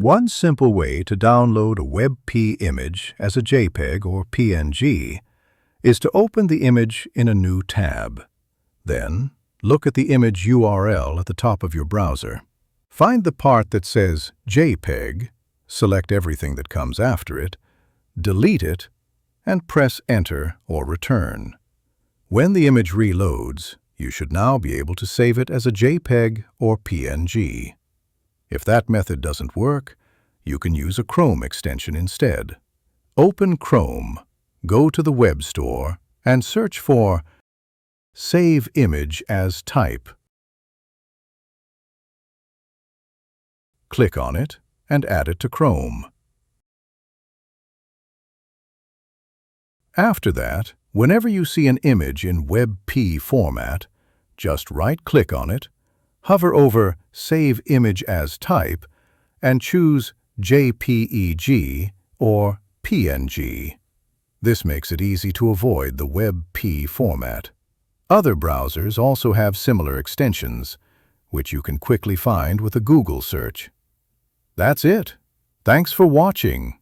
One simple way to download a WebP image as a JPEG or PNG is to open the image in a new tab. Then, look at the image URL at the top of your browser. Find the part that says JPEG, select everything that comes after it, delete it, and press Enter or Return. When the image reloads, you should now be able to save it as a JPEG or PNG. If that method doesn't work, you can use a Chrome extension instead. Open Chrome, go to the web store, and search for Save Image as Type. Click on it and add it to Chrome. After that, whenever you see an image in WebP format, just right-click on it, hover over Save Image as Type, and choose JPEG or PNG. This makes it easy to avoid the WebP format. Other browsers also have similar extensions, which you can quickly find with a Google search. That's it. Thanks for watching.